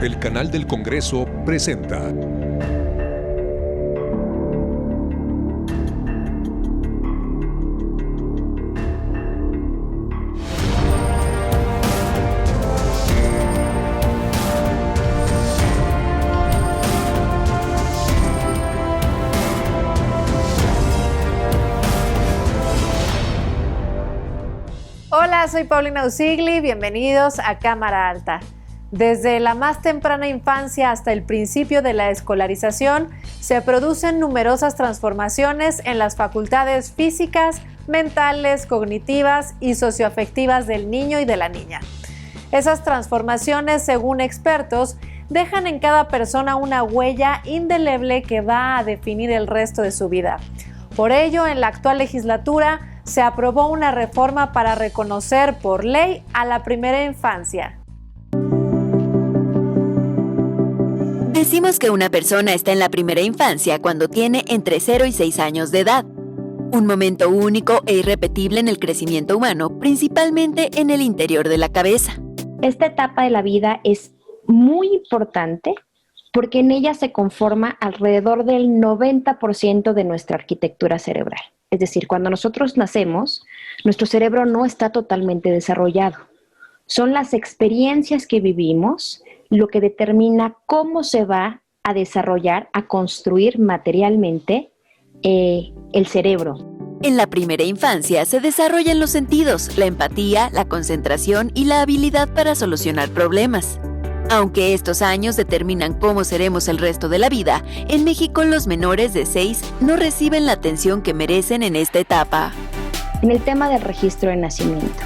El Canal del Congreso presenta Hola, soy Paulina Usigli, bienvenidos a Cámara Alta. Desde la más temprana infancia hasta el principio de la escolarización, se producen numerosas transformaciones en las facultades físicas, mentales, cognitivas y socioafectivas del niño y de la niña. Esas transformaciones, según expertos, dejan en cada persona una huella indeleble que va a definir el resto de su vida. Por ello, en la actual legislatura, se aprobó una reforma para reconocer por ley a la primera infancia. Decimos que una persona está en la primera infancia cuando tiene entre 0 y 6 años de edad. Un momento único e irrepetible en el crecimiento humano, principalmente en el interior de la cabeza. Esta etapa de la vida es muy importante porque en ella se conforma alrededor del 90% de nuestra arquitectura cerebral. Es decir, cuando nosotros nacemos, nuestro cerebro no está totalmente desarrollado. Son las experiencias que vivimos lo que determina cómo se va a desarrollar, a construir materialmente el cerebro. En la primera infancia se desarrollan los sentidos, la empatía, la concentración y la habilidad para solucionar problemas. Aunque estos años determinan cómo seremos el resto de la vida, en México los menores de 6 no reciben la atención que merecen en esta etapa. En el tema del registro de nacimiento,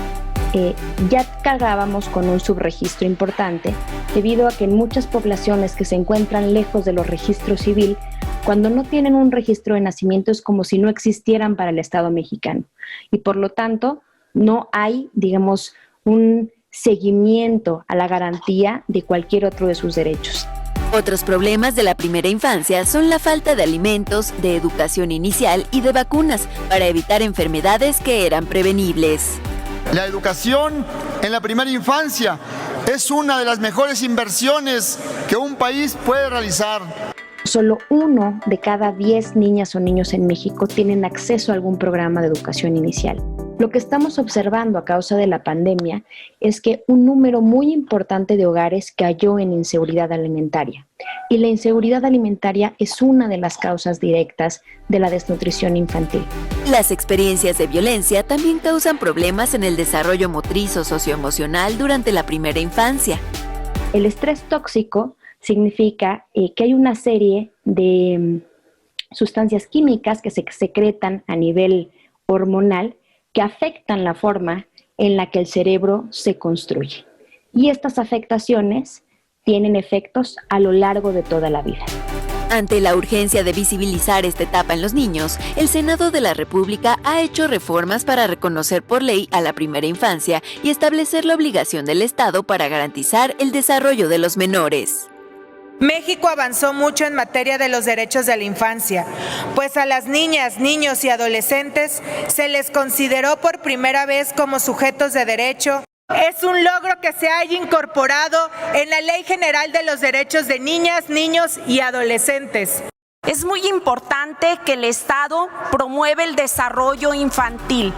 ya cargábamos con un subregistro importante debido a que en muchas poblaciones que se encuentran lejos de los registros civil, cuando no tienen un registro de nacimiento es como si no existieran para el Estado mexicano. Y por lo tanto, no hay, digamos, un seguimiento a la garantía de cualquier otro de sus derechos. Otros problemas de la primera infancia son la falta de alimentos, de educación inicial y de vacunas para evitar enfermedades que eran prevenibles. La educación en la primera infancia es una de las mejores inversiones que un país puede realizar. Solo 1 de cada 10 niñas o niños en México tienen acceso a algún programa de educación inicial. Lo que estamos observando a causa de la pandemia es que un número muy importante de hogares cayó en inseguridad alimentaria. Y la inseguridad alimentaria es una de las causas directas de la desnutrición infantil. Las experiencias de violencia también causan problemas en el desarrollo motriz o socioemocional durante la primera infancia. El estrés tóxico significa que hay una serie de sustancias químicas que se secretan a nivel hormonal que afectan la forma en la que el cerebro se construye. Y estas afectaciones tienen efectos a lo largo de toda la vida. Ante la urgencia de visibilizar esta etapa en los niños, el Senado de la República ha hecho reformas para reconocer por ley a la primera infancia y establecer la obligación del Estado para garantizar el desarrollo de los menores. México avanzó mucho en materia de los derechos de la infancia, pues a las niñas, niños y adolescentes se les consideró por primera vez como sujetos de derecho. Es un logro que se haya incorporado en la Ley General de los Derechos de Niñas, Niños y Adolescentes. Es muy importante que el Estado promueva el desarrollo infantil.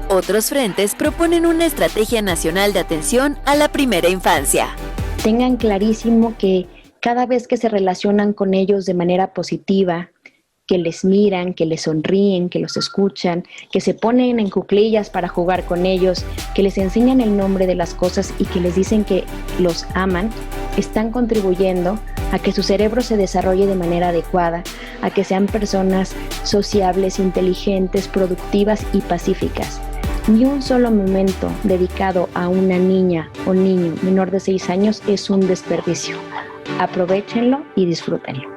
Otros frentes proponen una estrategia nacional de atención a la primera infancia. Tengan clarísimo que cada vez que se relacionan con ellos de manera positiva, que les miran, que les sonríen, que los escuchan, que se ponen en cuclillas para jugar con ellos, que les enseñan el nombre de las cosas y que les dicen que los aman, están contribuyendo a que su cerebro se desarrolle de manera adecuada, a que sean personas sociables, inteligentes, productivas y pacíficas. Ni un solo momento dedicado a una niña o niño menor de 6 años es un desperdicio. Aprovéchenlo y disfrútenlo.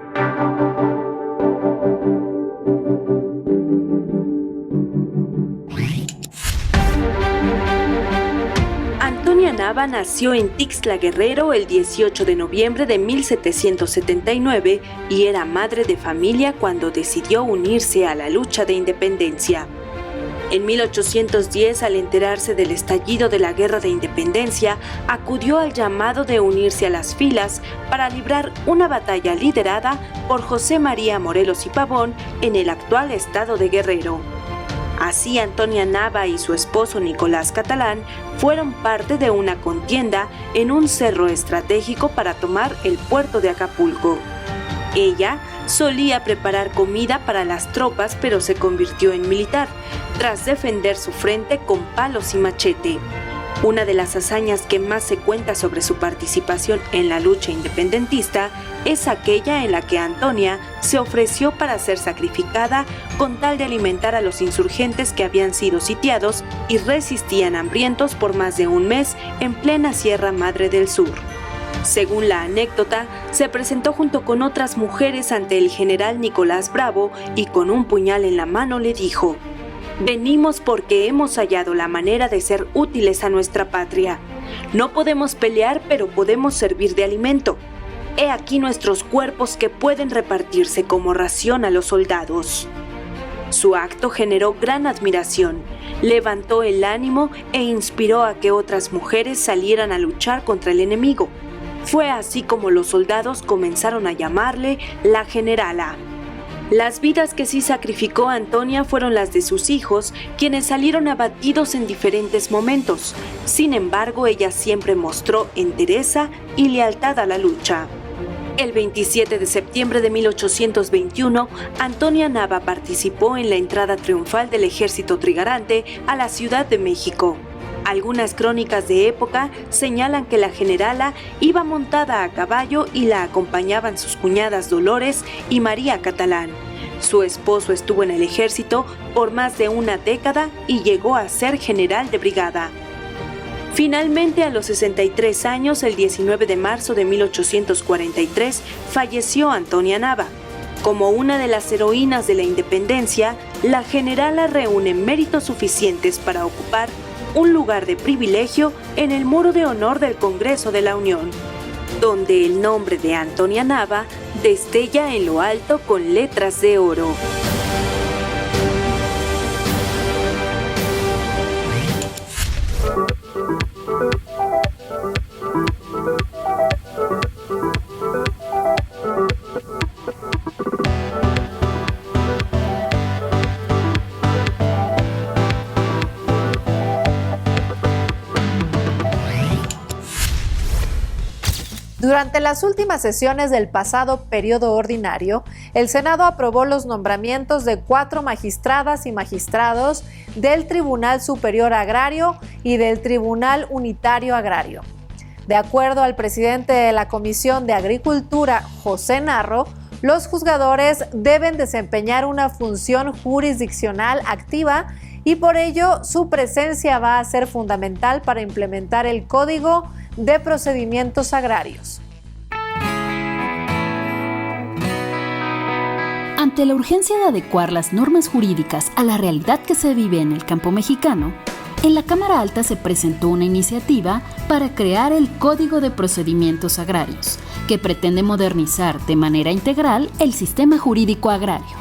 Antonia Nava nació en Tixtla Guerrero el 18 de noviembre de 1779 y era madre de familia cuando decidió unirse a la lucha de independencia. En 1810, al enterarse del estallido de la Guerra de Independencia, acudió al llamado de unirse a las filas para librar una batalla liderada por José María Morelos y Pavón en el actual estado de Guerrero. Así, Antonia Nava y su esposo Nicolás Catalán fueron parte de una contienda en un cerro estratégico para tomar el puerto de Acapulco. Ella solía preparar comida para las tropas, pero se convirtió en militar, tras defender su frente con palos y machete. Una de las hazañas que más se cuenta sobre su participación en la lucha independentista es aquella en la que Antonia se ofreció para ser sacrificada con tal de alimentar a los insurgentes que habían sido sitiados y resistían hambrientos por más de un mes en plena Sierra Madre del Sur. Según la anécdota, se presentó junto con otras mujeres ante el general Nicolás Bravo y con un puñal en la mano le dijo: «Venimos porque hemos hallado la manera de ser útiles a nuestra patria. No podemos pelear, pero podemos servir de alimento. He aquí nuestros cuerpos que pueden repartirse como ración a los soldados». Su acto generó gran admiración, levantó el ánimo e inspiró a que otras mujeres salieran a luchar contra el enemigo. Fue así como los soldados comenzaron a llamarle la generala. Las vidas que sí sacrificó Antonia fueron las de sus hijos, quienes salieron abatidos en diferentes momentos. Sin embargo, ella siempre mostró entereza y lealtad a la lucha. El 27 de septiembre de 1821, Antonia Nava participó en la entrada triunfal del ejército trigarante a la Ciudad de México. Algunas crónicas de época señalan que la generala iba montada a caballo y la acompañaban sus cuñadas Dolores y María Catalán. Su esposo estuvo en el ejército por más de una década y llegó a ser general de brigada. Finalmente, a los 63 años, el 19 de marzo de 1843, falleció Antonia Nava. Como una de las heroínas de la independencia, la generala reúne méritos suficientes para ocupar un lugar de privilegio en el Muro de Honor del Congreso de la Unión, donde el nombre de Antonia Nava destella en lo alto con letras de oro. Durante las últimas sesiones del pasado periodo ordinario, el Senado aprobó los nombramientos de 4 magistradas y magistrados del Tribunal Superior Agrario y del Tribunal Unitario Agrario. De acuerdo al presidente de la Comisión de Agricultura, José Narro, los juzgadores deben desempeñar una función jurisdiccional activa y por ello su presencia va a ser fundamental para implementar el Código de Procedimientos Agrarios. Ante la urgencia de adecuar las normas jurídicas a la realidad que se vive en el campo mexicano, en la Cámara Alta se presentó una iniciativa para crear el Código de Procedimientos Agrarios, que pretende modernizar de manera integral el sistema jurídico agrario.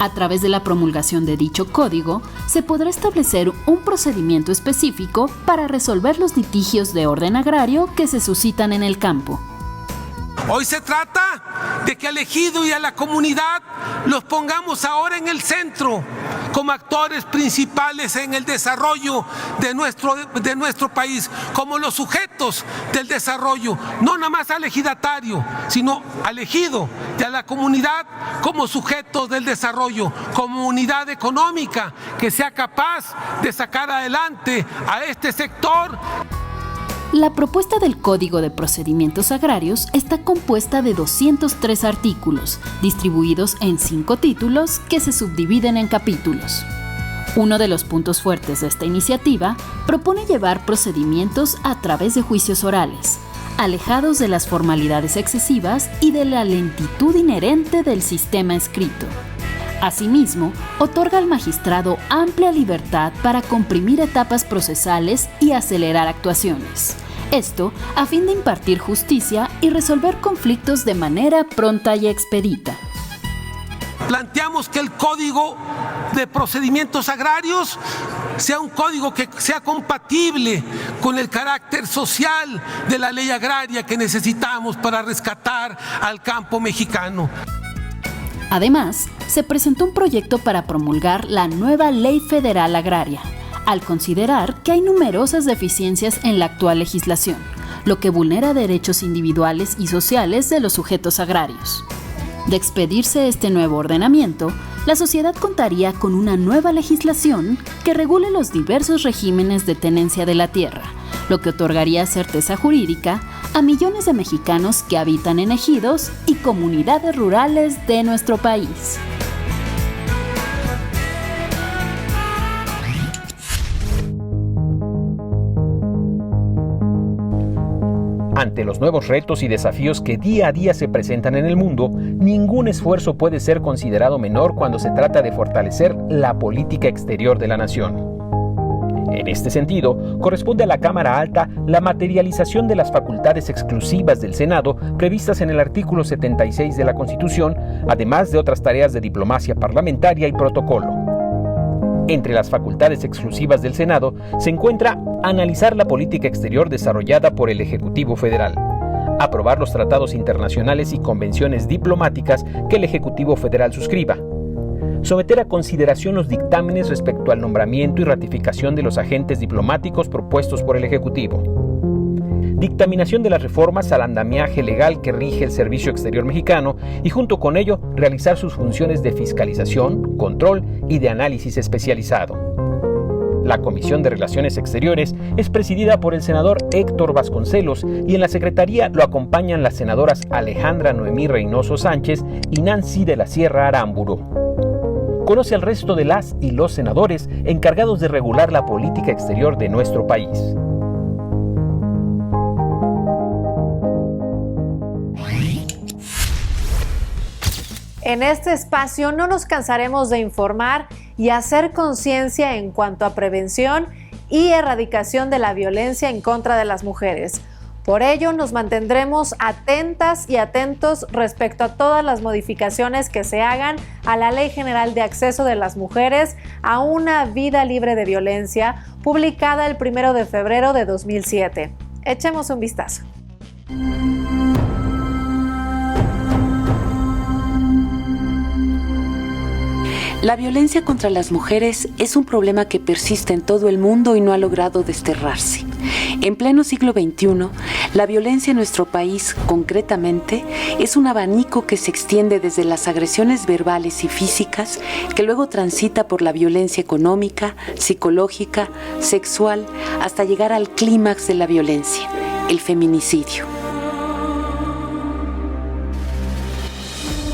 A través de la promulgación de dicho código, se podrá establecer un procedimiento específico para resolver los litigios de orden agrario que se suscitan en el campo. Hoy se trata de que al ejido y a la comunidad los pongamos ahora en el centro como actores principales en el desarrollo de nuestro país, como los sujetos del desarrollo, no nada más al ejidatario, sino al ejido y a la comunidad como sujetos del desarrollo, como unidad económica que sea capaz de sacar adelante a este sector. La propuesta del Código de Procedimientos Agrarios está compuesta de 203 artículos, distribuidos en 5 títulos que se subdividen en capítulos. Uno de los puntos fuertes de esta iniciativa propone llevar procedimientos a través de juicios orales, alejados de las formalidades excesivas y de la lentitud inherente del sistema escrito. Asimismo, otorga al magistrado amplia libertad para comprimir etapas procesales y acelerar actuaciones. Esto a fin de impartir justicia y resolver conflictos de manera pronta y expedita. planteamos que el Código de Procedimientos Agrarios sea un código que sea compatible con el carácter social de la ley agraria que necesitamos para rescatar al campo mexicano. Además, se presentó un proyecto para promulgar la nueva Ley Federal Agraria, al considerar que hay numerosas deficiencias en la actual legislación, lo que vulnera derechos individuales y sociales de los sujetos agrarios. De expedirse este nuevo ordenamiento, la sociedad contaría con una nueva legislación que regule los diversos regímenes de tenencia de la tierra, lo que otorgaría certeza jurídica a millones de mexicanos que habitan en ejidos y comunidades rurales de nuestro país. Ante los nuevos retos y desafíos que día a día se presentan en el mundo, ningún esfuerzo puede ser considerado menor cuando se trata de fortalecer la política exterior de la nación. En este sentido, corresponde a la Cámara Alta la materialización de las facultades exclusivas del Senado previstas en el artículo 76 de la Constitución, además de otras tareas de diplomacia parlamentaria y protocolo. Entre las facultades exclusivas del Senado se encuentra analizar la política exterior desarrollada por el Ejecutivo Federal, aprobar los tratados internacionales y convenciones diplomáticas que el Ejecutivo Federal suscriba, someter a consideración los dictámenes respecto al nombramiento y ratificación de los agentes diplomáticos propuestos por el Ejecutivo, dictaminación de las reformas al andamiaje legal que rige el Servicio Exterior Mexicano y junto con ello realizar sus funciones de fiscalización, control y de análisis especializado. La Comisión de Relaciones Exteriores es presidida por el senador Héctor Vasconcelos y en la Secretaría lo acompañan las senadoras Alejandra Noemí Reynoso Sánchez y Nancy de la Sierra Aramburu. Conoce al resto de las y los senadores encargados de regular la política exterior de nuestro país. En este espacio no nos cansaremos de informar y hacer conciencia en cuanto a prevención y erradicación de la violencia en contra de las mujeres. Por ello, nos mantendremos atentas y atentos respecto a todas las modificaciones que se hagan a la Ley General de Acceso de las Mujeres a una vida libre de violencia, publicada el 1 de febrero de 2007. Echemos un vistazo. La violencia contra las mujeres es un problema que persiste en todo el mundo y no ha logrado desterrarse. En pleno siglo XXI, la violencia en nuestro país, concretamente, es un abanico que se extiende desde las agresiones verbales y físicas, que luego transita por la violencia económica, psicológica, sexual, hasta llegar al clímax de la violencia, el feminicidio.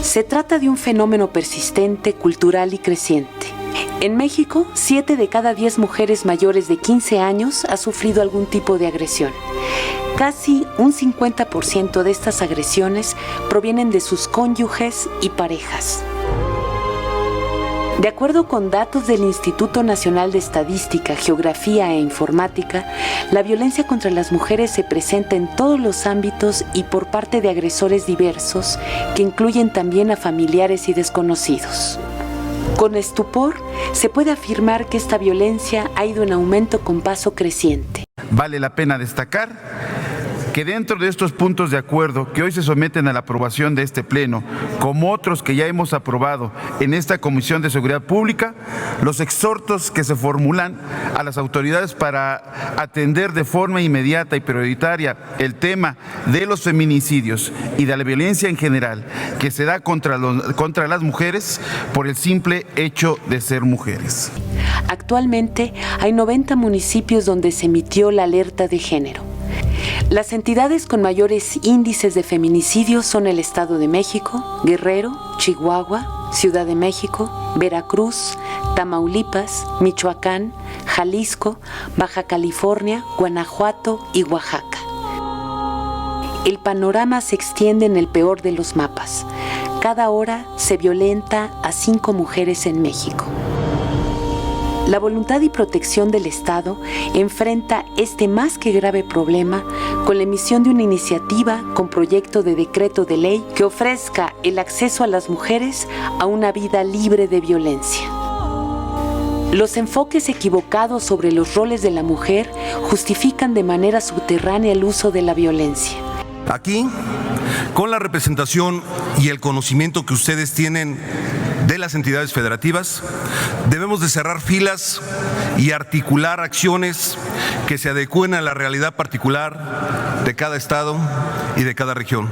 Se trata de un fenómeno persistente, cultural y creciente. En México, 7 de cada 10 mujeres mayores de 15 años ha sufrido algún tipo de agresión. Casi un 50% de estas agresiones provienen de sus cónyuges y parejas. De acuerdo con datos del Instituto Nacional de Estadística, Geografía e Informática, la violencia contra las mujeres se presenta en todos los ámbitos y por parte de agresores diversos, que incluyen también a familiares y desconocidos. Con estupor, se puede afirmar que esta violencia ha ido en aumento con paso creciente. Vale la pena destacar que dentro de estos puntos de acuerdo que hoy se someten a la aprobación de este Pleno, como otros que ya hemos aprobado en esta Comisión de Seguridad Pública, los exhortos que se formulan a las autoridades para atender de forma inmediata y prioritaria el tema de los feminicidios y de la violencia en general que se da contra las mujeres por el simple hecho de ser mujeres. Actualmente hay 90 municipios donde se emitió la alerta de género. Las entidades con mayores índices de feminicidio son el Estado de México, Guerrero, Chihuahua, Ciudad de México, Veracruz, Tamaulipas, Michoacán, Jalisco, Baja California, Guanajuato y Oaxaca. El panorama se extiende en el peor de los mapas. Cada hora se violenta a 5 mujeres en México. La voluntad y protección del Estado enfrenta este más que grave problema con la emisión de una iniciativa con proyecto de decreto de ley que ofrezca el acceso a las mujeres a una vida libre de violencia. Los enfoques equivocados sobre los roles de la mujer justifican de manera subterránea el uso de la violencia. Aquí, con la representación y el conocimiento que ustedes tienen de las entidades federativas, debemos de cerrar filas y articular acciones que se adecúen a la realidad particular de cada estado y de cada región.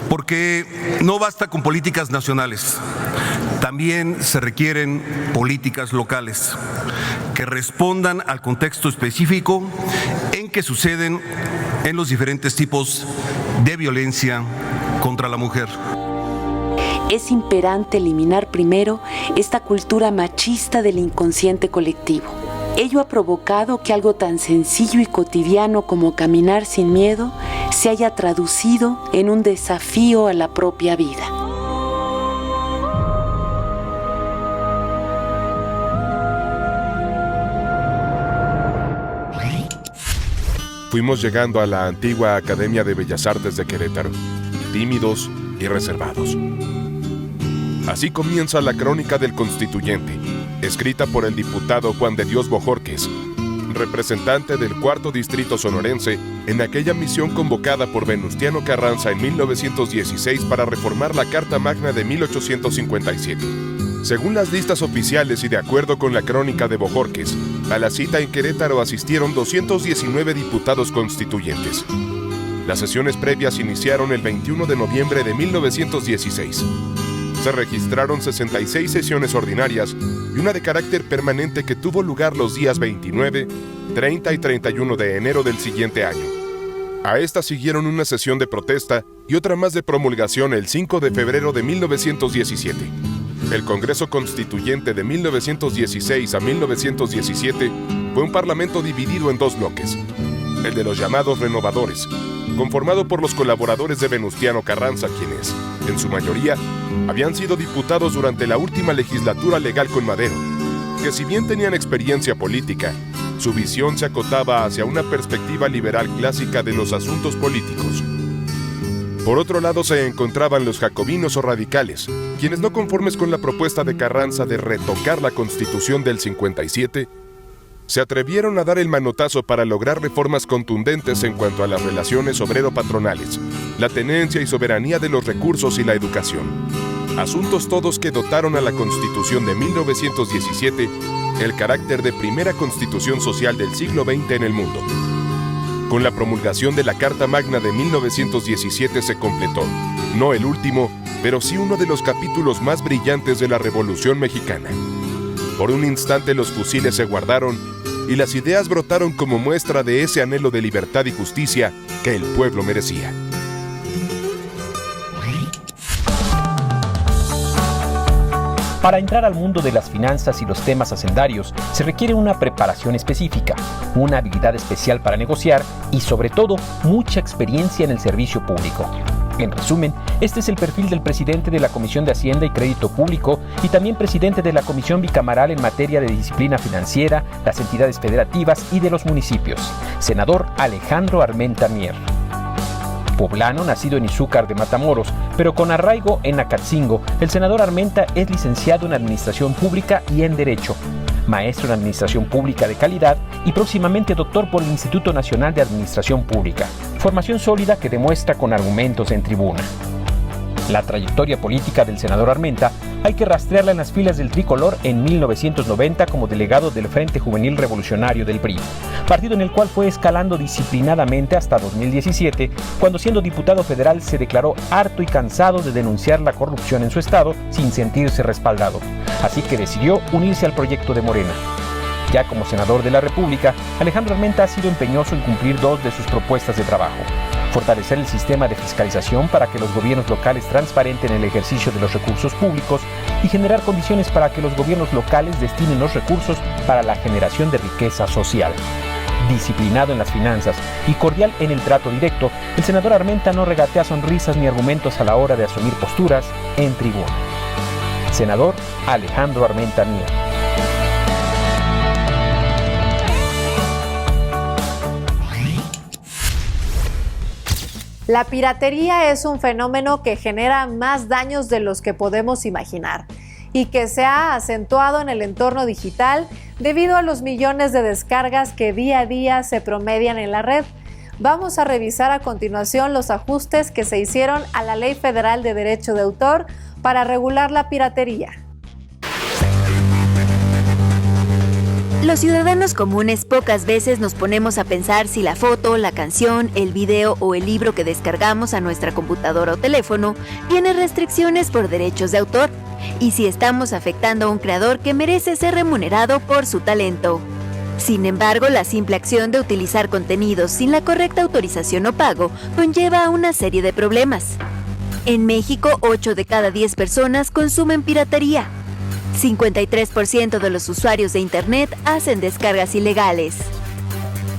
Porque no basta con políticas nacionales, también se requieren políticas locales que respondan al contexto específico en que suceden en los diferentes tipos de violencia contra la mujer. Es imperante eliminar primero esta cultura machista del inconsciente colectivo. Ello ha provocado que algo tan sencillo y cotidiano como caminar sin miedo se haya traducido en un desafío a la propia vida. Fuimos llegando a la antigua Academia de Bellas Artes de Querétaro, tímidos y reservados. Así comienza la crónica del constituyente, escrita por el diputado Juan de Dios Bojorquez, representante del 4º Distrito Sonorense en aquella misión convocada por Venustiano Carranza en 1916 para reformar la Carta Magna de 1857. Según las listas oficiales y de acuerdo con la crónica de Bojorquez, a la cita en Querétaro asistieron 219 diputados constituyentes. Las sesiones previas iniciaron el 21 de noviembre de 1916. Se registraron 66 sesiones ordinarias y una de carácter permanente que tuvo lugar los días 29, 30 y 31 de enero del siguiente año. A esta siguieron una sesión de protesta y otra más de promulgación el 5 de febrero de 1917. El Congreso Constituyente de 1916 a 1917 fue un parlamento dividido en dos bloques. El de los llamados renovadores, conformado por los colaboradores de Venustiano Carranza, quienes, en su mayoría, habían sido diputados durante la última legislatura legal con Madero, que si bien tenían experiencia política, su visión se acotaba hacia una perspectiva liberal clásica de los asuntos políticos. Por otro lado se encontraban los jacobinos o radicales, quienes no conformes con la propuesta de Carranza de retocar la Constitución del 57, se atrevieron a dar el manotazo para lograr reformas contundentes en cuanto a las relaciones obrero-patronales, la tenencia y soberanía de los recursos y la educación. Asuntos todos que dotaron a la Constitución de 1917 el carácter de primera constitución social del siglo XX en el mundo. Con la promulgación de la Carta Magna de 1917 se completó, no el último, pero sí uno de los capítulos más brillantes de la Revolución Mexicana. Por un instante los fusiles se guardaron y las ideas brotaron como muestra de ese anhelo de libertad y justicia que el pueblo merecía. Para entrar al mundo de las finanzas y los temas hacendarios se requiere una preparación específica, una habilidad especial para negociar y sobre todo mucha experiencia en el servicio público. En resumen, este es el perfil del presidente de la Comisión de Hacienda y Crédito Público y también presidente de la Comisión Bicamaral en materia de disciplina financiera, las entidades federativas y de los municipios, senador Alejandro Armenta Mier. Poblano, nacido en Izúcar de Matamoros, pero con arraigo en Acatzingo, el senador Armenta es licenciado en Administración Pública y en Derecho, maestro en Administración Pública de Calidad y próximamente doctor por el Instituto Nacional de Administración Pública, formación sólida que demuestra con argumentos en tribuna. La trayectoria política del senador Armenta hay que rastrearla en las filas del Tricolor en 1990 como delegado del Frente Juvenil Revolucionario del PRI, partido en el cual fue escalando disciplinadamente hasta 2017, cuando siendo diputado federal se declaró harto y cansado de denunciar la corrupción en su estado sin sentirse respaldado, así que decidió unirse al proyecto de Morena. Ya como senador de la República, Alejandro Armenta ha sido empeñoso en cumplir dos de sus propuestas de trabajo: fortalecer el sistema de fiscalización para que los gobiernos locales transparenten el ejercicio de los recursos públicos y generar condiciones para que los gobiernos locales destinen los recursos para la generación de riqueza social. Disciplinado en las finanzas y cordial en el trato directo, el senador Armenta no regatea sonrisas ni argumentos a la hora de asumir posturas en tribuna. Senador Alejandro Armenta Mier. La piratería es un fenómeno que genera más daños de los que podemos imaginar y que se ha acentuado en el entorno digital debido a los millones de descargas que día a día se promedian en la red. Vamos a revisar a continuación los ajustes que se hicieron a la Ley Federal de Derecho de Autor para regular la piratería. Los ciudadanos comunes pocas veces nos ponemos a pensar si la foto, la canción, el video o el libro que descargamos a nuestra computadora o teléfono tiene restricciones por derechos de autor y si estamos afectando a un creador que merece ser remunerado por su talento. Sin embargo, la simple acción de utilizar contenidos sin la correcta autorización o pago conlleva a una serie de problemas. En México, 8 de cada 10 personas consumen piratería. 53% de los usuarios de Internet hacen descargas ilegales.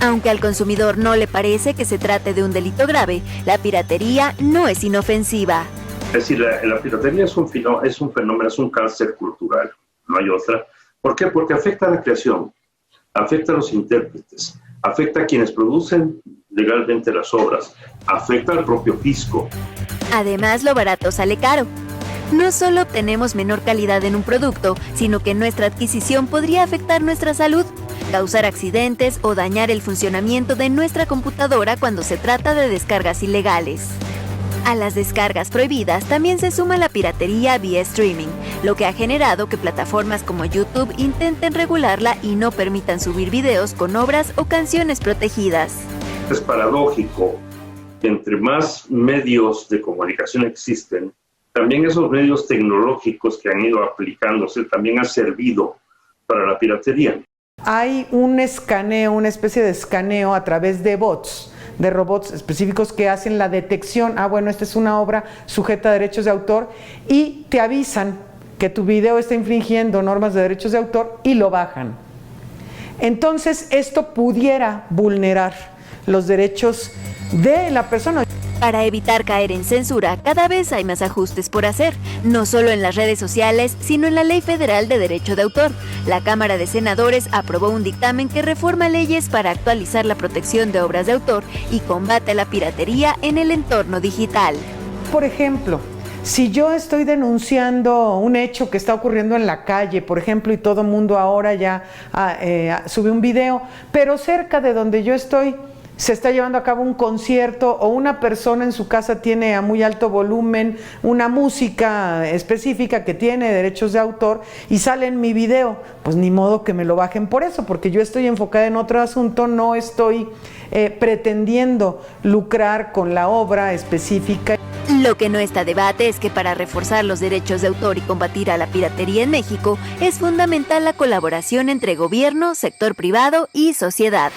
Aunque al consumidor no le parece que se trate de un delito grave, la piratería no es inofensiva. Es decir, la piratería es un fenómeno, es un cáncer cultural, no hay otra. ¿Por qué? Porque afecta a la creación, afecta a los intérpretes, afecta a quienes producen legalmente las obras, afecta al propio fisco. Además, lo barato sale caro. No solo obtenemos menor calidad en un producto, sino que nuestra adquisición podría afectar nuestra salud, causar accidentes o dañar el funcionamiento de nuestra computadora cuando se trata de descargas ilegales. A las descargas prohibidas también se suma la piratería vía streaming, lo que ha generado que plataformas como YouTube intenten regularla y no permitan subir videos con obras o canciones protegidas. Es paradójico que entre más medios de comunicación existen, también esos medios tecnológicos que han ido aplicándose también han servido para la piratería. Hay un escaneo, una especie de escaneo a través de bots, de robots específicos que hacen la detección. Bueno, esta es una obra sujeta a derechos de autor y te avisan que tu video está infringiendo normas de derechos de autor y lo bajan. Entonces, esto pudiera vulnerar los derechos de la persona. Para evitar caer en censura, cada vez hay más ajustes por hacer, no solo en las redes sociales, sino en la Ley Federal de Derecho de Autor. La Cámara de Senadores aprobó un dictamen que reforma leyes para actualizar la protección de obras de autor y combate la piratería en el entorno digital. Por ejemplo, si yo estoy denunciando un hecho que está ocurriendo en la calle, por ejemplo, y todo el mundo ahora ya sube un video, pero cerca de donde yo estoy se está llevando a cabo un concierto o una persona en su casa tiene a muy alto volumen una música específica que tiene derechos de autor y sale en mi video, pues ni modo que me lo bajen por eso, porque yo estoy enfocada en otro asunto, no estoy pretendiendo lucrar con la obra específica. Lo que no está a debate es que para reforzar los derechos de autor y combatir a la piratería en México es fundamental la colaboración entre gobierno, sector privado y sociedad.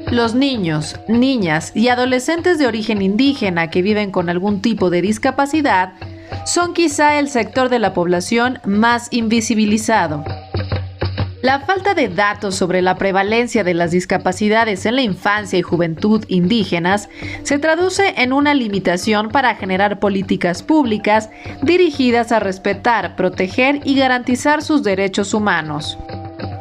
Los niños, niñas y adolescentes de origen indígena que viven con algún tipo de discapacidad son quizá el sector de la población más invisibilizado. La falta de datos sobre la prevalencia de las discapacidades en la infancia y juventud indígenas se traduce en una limitación para generar políticas públicas dirigidas a respetar, proteger y garantizar sus derechos humanos.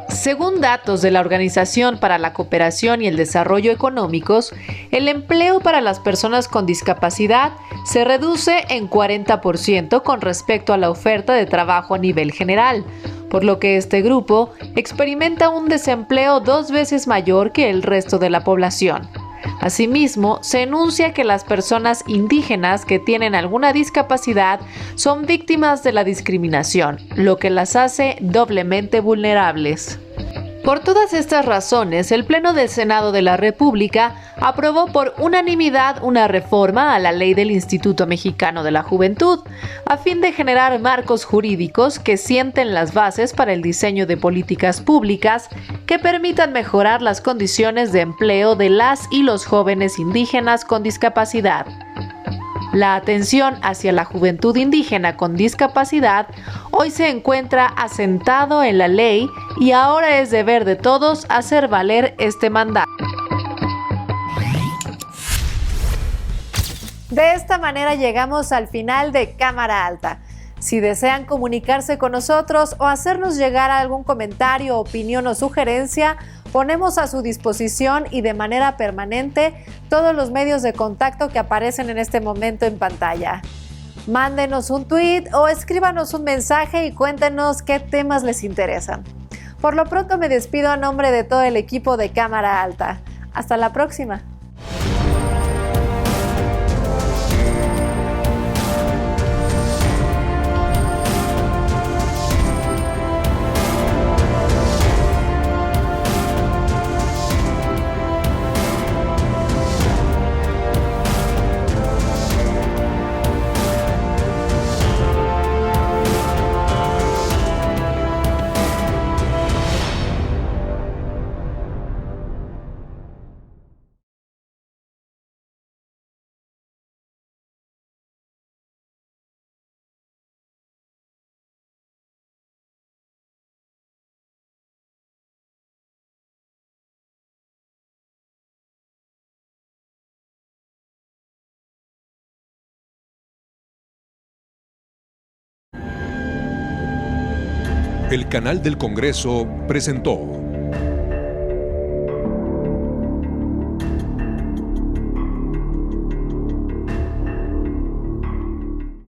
Según datos de la Organización para la Cooperación y el Desarrollo Económicos, el empleo para las personas con discapacidad se reduce en 40% con respecto a la oferta de trabajo a nivel general, por lo que este grupo experimenta un desempleo 2 veces mayor que el resto de la población. Asimismo, se enuncia que las personas indígenas que tienen alguna discapacidad son víctimas de la discriminación, lo que las hace doblemente vulnerables. Por todas estas razones, el Pleno del Senado de la República aprobó por unanimidad una reforma a la Ley del Instituto Mexicano de la Juventud, a fin de generar marcos jurídicos que sienten las bases para el diseño de políticas públicas que permitan mejorar las condiciones de empleo de las y los jóvenes indígenas con discapacidad. La atención hacia la juventud indígena con discapacidad hoy se encuentra asentado en la ley y ahora es deber de todos hacer valer este mandato. De esta manera llegamos al final de Cámara Alta. Si desean comunicarse con nosotros o hacernos llegar algún comentario, opinión o sugerencia, ponemos a su disposición y de manera permanente todos los medios de contacto que aparecen en este momento en pantalla. Mándenos un tweet o escríbanos un mensaje y cuéntenos qué temas les interesan. Por lo pronto me despido a nombre de todo el equipo de Cámara Alta. Hasta la próxima. El canal del Congreso presentó